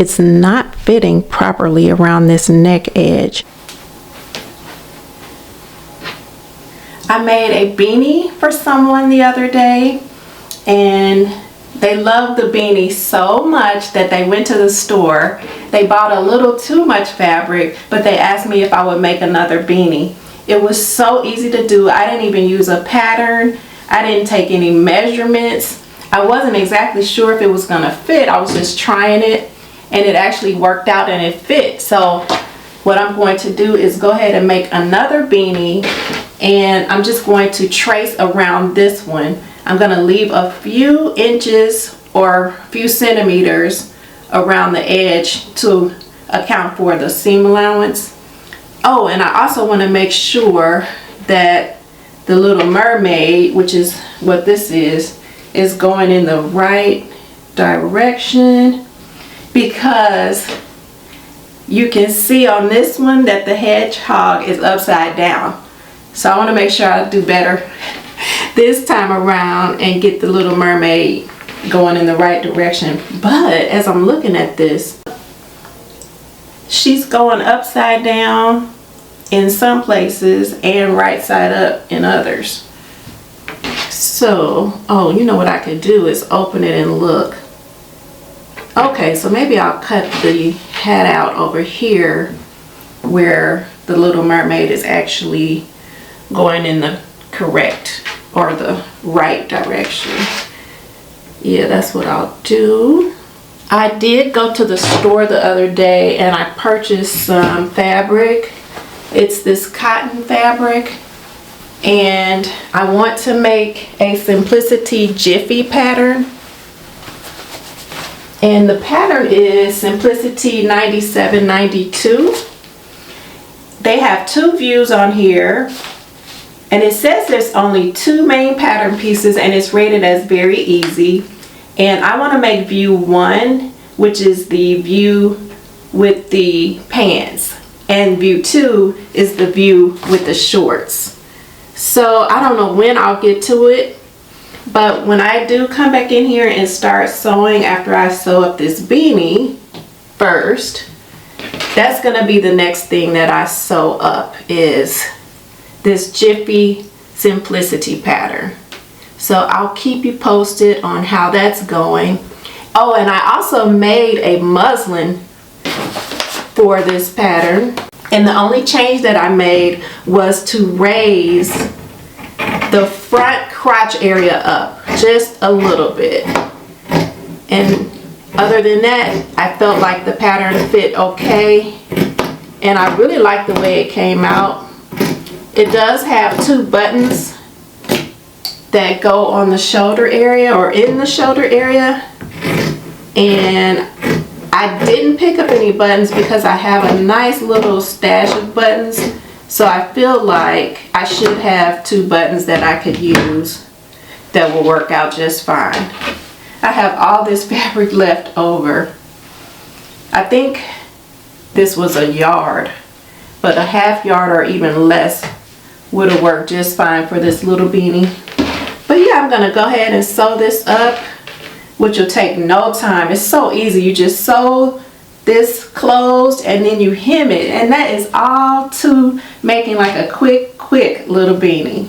it's not fitting properly around this neck edge. I made a beanie for someone the other day, and they loved the beanie so much that they went to the store. They bought a little too much fabric, but they asked me if I would make another beanie. It was so easy to do. I didn't even use a pattern. I didn't take any measurements. I wasn't exactly sure if it was gonna fit. I was just trying it, and it actually worked out and it fit. So what I'm going to do is go ahead and make another beanie, and I'm just going to trace around this one. I'm gonna leave a few inches or a few centimeters around the edge to account for the seam allowance. Oh, and I also want to make sure that the little mermaid, which is what this is going in the right direction, because you can see on this one that the hedgehog is upside down. So I want to make sure I do better this time around and get the little mermaid going in the right direction. But as I'm looking at this, she's going upside down in some places and right side up in others. So, oh, you know what I could do is open it and look. Okay, so maybe I'll cut the hat out over here where the little mermaid is actually going in the correct or the right direction. Yeah, that's what I'll do. I did go to the store the other day and I purchased some fabric. It's this cotton fabric, and I want to make a Simplicity Jiffy pattern. And the pattern is Simplicity 9792. They have two views on here, and it says there's only two main pattern pieces and it's rated as very easy. And I want to make view 1, which is the view with the pants, and view 2 is the view with the shorts. So I don't know when I'll get to it, but when I do come back in here and start sewing after I sew up this beanie first, that's gonna be the next thing that I sew up, is this Jiffy Simplicity pattern. So I'll keep you posted on how that's going. Oh, and I also made a muslin for this pattern, and the only change that I made was to raise the front crotch area up just a little bit. And other than that, I felt like the pattern fit okay, and I really like the way it came out. It does have 2 buttons that go on the shoulder area or in the shoulder area, and I didn't pick up any buttons because I have a nice little stash of buttons, so I feel like I should have 2 buttons that I could use that will work out just fine. I have all this fabric left over. I think this was a yard, but a half yard or even less would have worked just fine for this little beanie. But yeah, I'm gonna go ahead and sew this up, which will take no time. It's so easy. You just sew this closed and then you hem it, and that is all to making like a quick little beanie.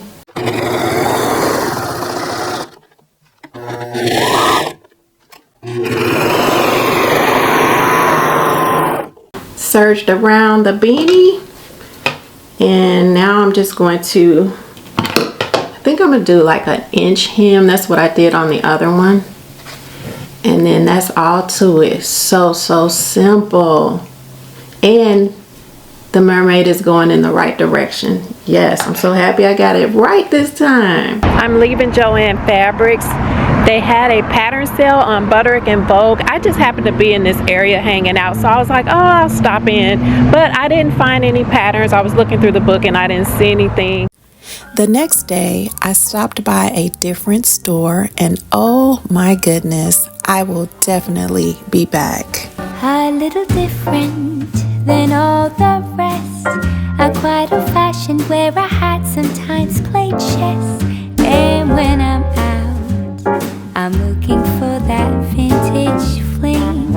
Serged around the beanie, and now I'm just going to, I think I'm gonna do like an inch hem. That's what I did on the other one. And then that's all to it. So simple. And the mermaid is going in the right direction. Yes, I'm so happy I got it right this time. I'm leaving Joann Fabrics. They had a pattern sale on Butterick and Vogue. I just happened to be in this area hanging out, so I was like, oh, I'll stop in. But I didn't find any patterns. I was looking through the book and I didn't see anything. The next day, I stopped by a different store, and oh my goodness, I will definitely be back. A little different than all the rest. I'm quite old-fashioned, wear a hat, sometimes play chess. And when I'm out, I'm looking for that vintage fling.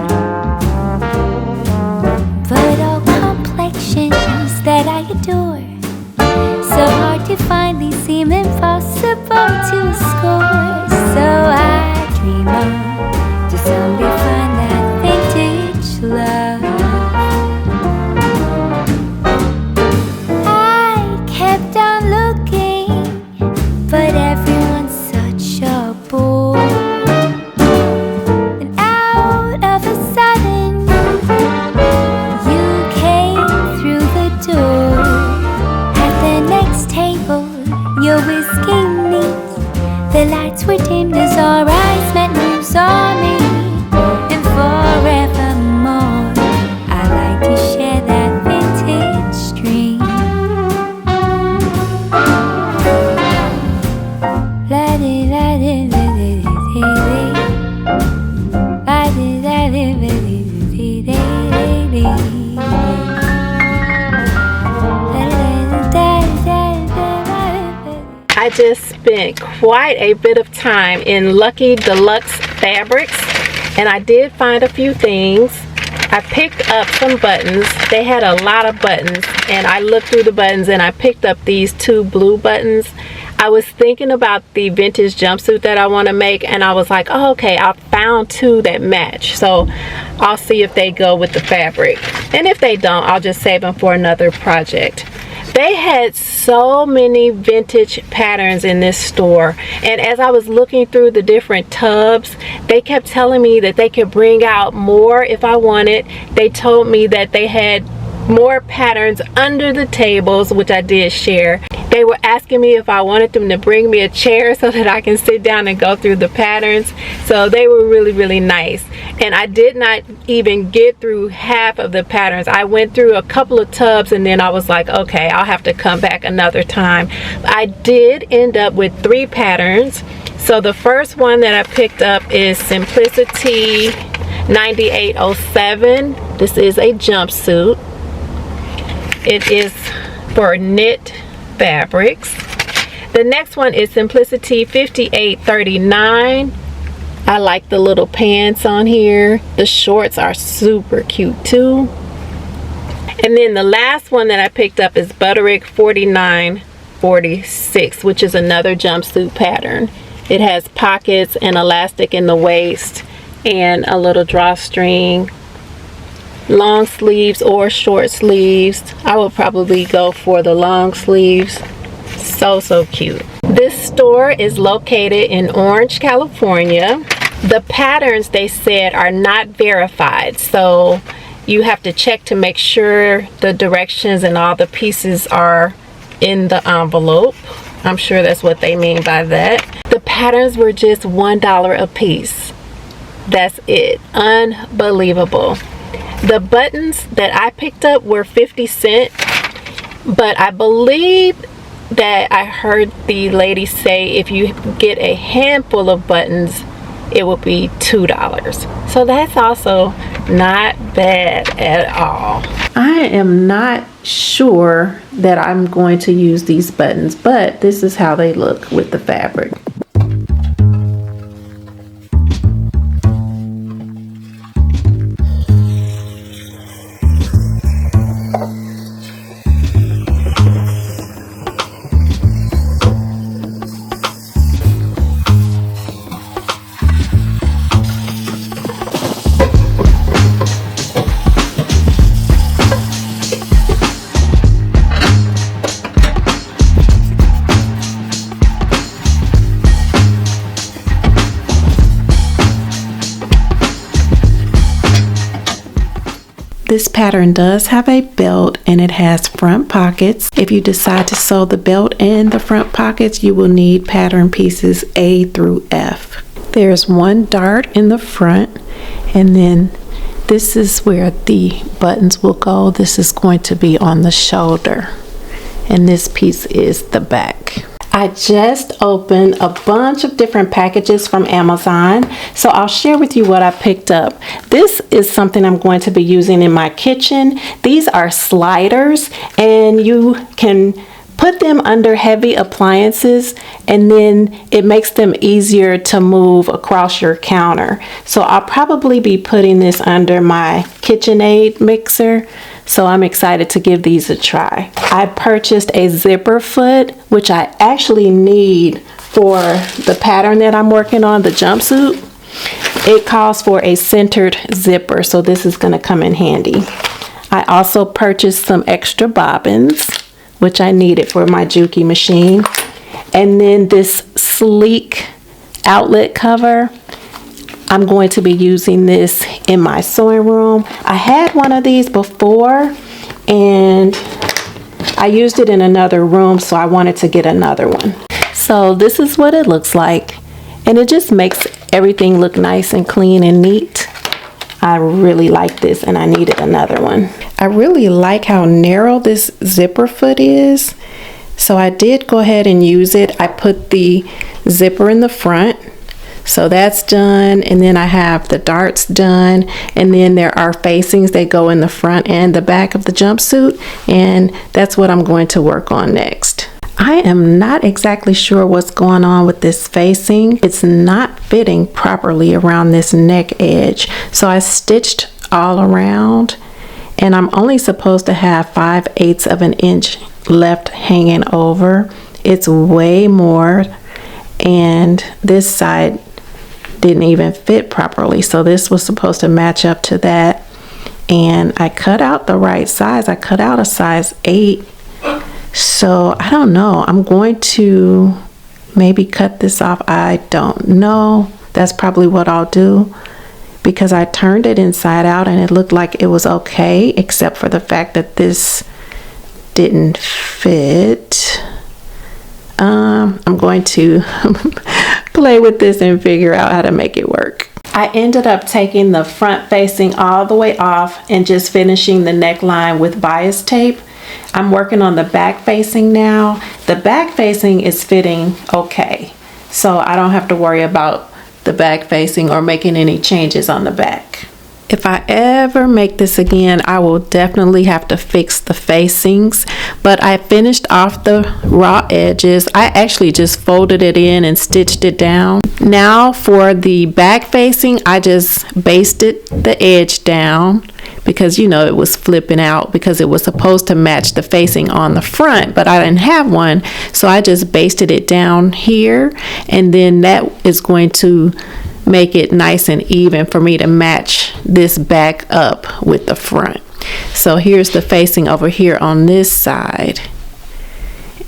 just spent quite a bit of time in Lucky Deluxe Fabrics, and I did find a few things. I picked up some buttons. They had a lot of buttons, and I looked through the buttons and I picked up these 2 blue buttons. I was thinking about the vintage jumpsuit that I want to make, and I was like, oh, okay, I found 2 that match, so I'll see if they go with the fabric, and if they don't, I'll just save them for another project. They had so many vintage patterns in this store, and as I was looking through the different tubs, they kept telling me that they could bring out more if I wanted. They told me that they had more patterns under the tables, which I did share. They were asking me if I wanted them to bring me a chair so that I can sit down and go through the patterns. So they were really, really nice. And I did not even get through half of the patterns. I went through a couple of tubs and then I was like, okay, I'll have to come back another time. I did end up with 3 patterns. So the first one that I picked up is Simplicity 9807. This is a jumpsuit. It is for knit fabrics. The next one is Simplicity 5839. I like the little pants on here. The shorts are super cute too. And then the last one that I picked up is Butterick 4946, which is another jumpsuit pattern. It has pockets and elastic in the waist and a little drawstring. Long sleeves or short sleeves. I will probably go for the long sleeves. So cute. This store is located in Orange, California. The patterns, they said, are not verified, so you have to check to make sure the directions and all the pieces are in the envelope. I'm sure that's what they mean by that. The patterns were just $1 a piece. That's it. Unbelievable. The buttons that I picked up were 50 cents, but I believe that I heard the lady say if you get a handful of buttons, it will be $2. So that's also not bad at all. I am not sure that I'm going to use these buttons, but this is how they look with the fabric. This pattern does have a belt and it has front pockets. If you decide to sew the belt and the front pockets, you will need pattern pieces A through F. There's one dart in the front, and then this is where the buttons will go. This is going to be on the shoulder, and this piece is the back. I just opened a bunch of different packages from Amazon, so I'll share with you what I picked up. This is something I'm going to be using in my kitchen. These are sliders, and you can put them under heavy appliances, and then it makes them easier to move across your counter. So I'll probably be putting this under my KitchenAid mixer. So I'm excited to give these a try. I purchased a zipper foot, which I actually need for the pattern that I'm working on, the jumpsuit. It calls for a centered zipper, so this is going to come in handy. I also purchased some extra bobbins, which I needed for my Juki machine. And then this sleek outlet cover. I'm going to be using this in my sewing room. I had one of these before and I used it in another room, so I wanted to get another one. So this is what it looks like, and it just makes everything look nice and clean and neat. I really like this, and I needed another one. I really like how narrow this zipper foot is, so I did go ahead and use it. I put the zipper in the front. So that's done, and then I have the darts done, and then there are facings that go in the front and the back of the jumpsuit, and that's what I'm going to work on next. I am not exactly sure what's going on with this facing. It's not fitting properly around this neck edge. So I stitched all around, and I'm only supposed to have 5/8 of an inch left hanging over. It's way more, and this side didn't even fit properly. So this was supposed to match up to that. And I cut out the right size. I cut out a size 8. So I don't know. I'm going to maybe cut this off. I don't know. That's probably what I'll do, because I turned it inside out and it looked like it was okay, except for the fact that this didn't fit. I'm going to play with this and figure out how to make it work. I ended up taking the front facing all the way off and just finishing the neckline with bias tape. I'm working on the back facing now. The back facing is fitting okay, so I don't have to worry about the back facing or making any changes on the back. If I ever make this again, I will definitely have to fix the facings, but I finished off the raw edges. I actually just folded it in and stitched it down. Now for the back facing, I just basted the edge down, because you know it was flipping out because it was supposed to match the facing on the front, but I didn't have one, so I just basted it down here, and then that is going to make it nice and even for me to match this back up with the front. So here's the facing over here on this side,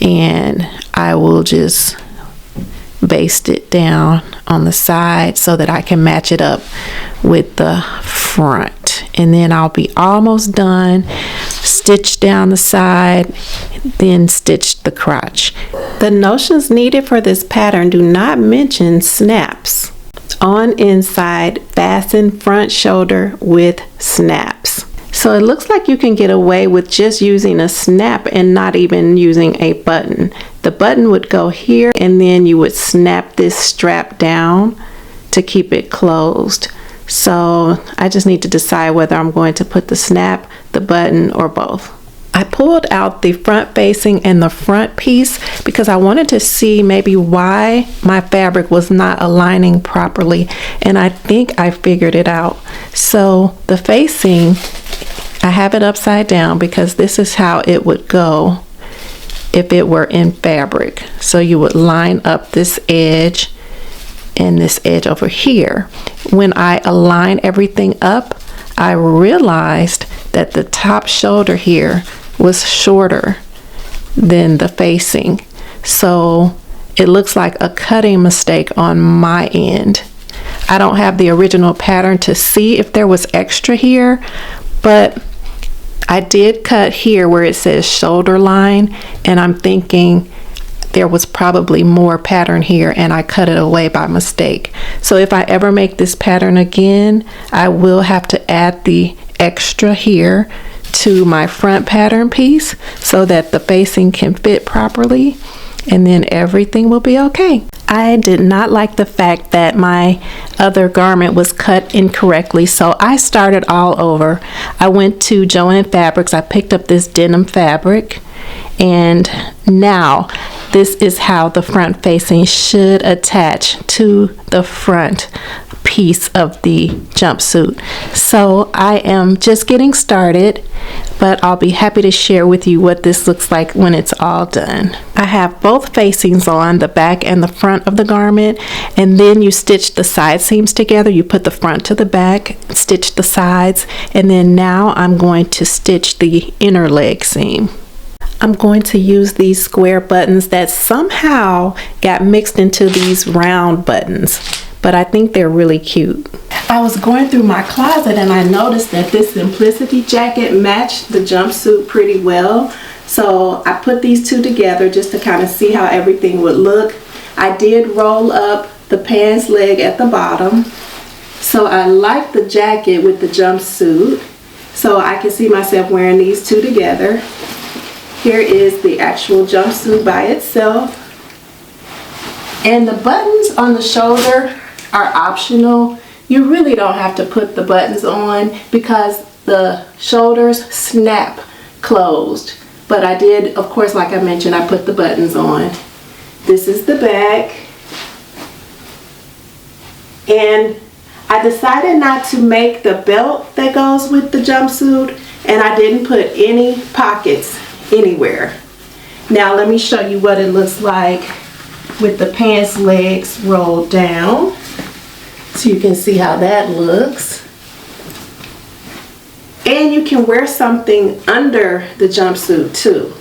and I will just baste it down on the side so that I can match it up with the front, and then I'll be almost done. Stitch down the side, then stitch the crotch. The notions needed for this pattern do not mention snaps. On inside, fasten front shoulder with snaps. So it looks like you can get away with just using a snap and not even using a button. The button would go here, and then you would snap this strap down to keep it closed. So I just need to decide whether I'm going to put the snap, the button, or both. I pulled out the front facing and the front piece because I wanted to see maybe why my fabric was not aligning properly, and I think I figured it out. So the facing, I have it upside down because this is how it would go if it were in fabric. So you would line up this edge and this edge over here. When I align everything up, I realized that the top shoulder here was shorter than the facing, so it looks like a cutting mistake on my end. I don't have the original pattern to see if there was extra here, but I did cut here where it says shoulder line, and I'm thinking there was probably more pattern here and I cut it away by mistake. So if I ever make this pattern again, I will have to add the extra here to my front pattern piece so that the facing can fit properly, and then everything will be okay. I did not like the fact that my other garment was cut incorrectly, so I started all over. I went to Joann Fabrics, I picked up this denim fabric, and now this is how the front facing should attach to the front piece of the jumpsuit. So I am just getting started, but I'll be happy to share with you what this looks like when it's all done. I have both facings on, the back and the front of the garment, and then you stitch the side seams together. You put the front to the back, stitch the sides, and then now I'm going to stitch the inner leg seam. I'm going to use these square buttons that somehow got mixed into these round buttons, but I think they're really cute. I was going through my closet and I noticed that this Simplicity jacket matched the jumpsuit pretty well. So I put these two together just to kind of see how everything would look. I did roll up the pants leg at the bottom. So I like the jacket with the jumpsuit. So I can see myself wearing these two together. Here is the actual jumpsuit by itself. And the buttons on the shoulder are optional. You really don't have to put the buttons on because the shoulders snap closed But I did, of course, like I mentioned, I put the buttons on. This is the back. And I decided not to make the belt that goes with the jumpsuit, and I didn't put any pockets anywhere. Now let me show you what it looks like with the pants legs rolled down, so you can see how that looks. And you can wear something under the jumpsuit too.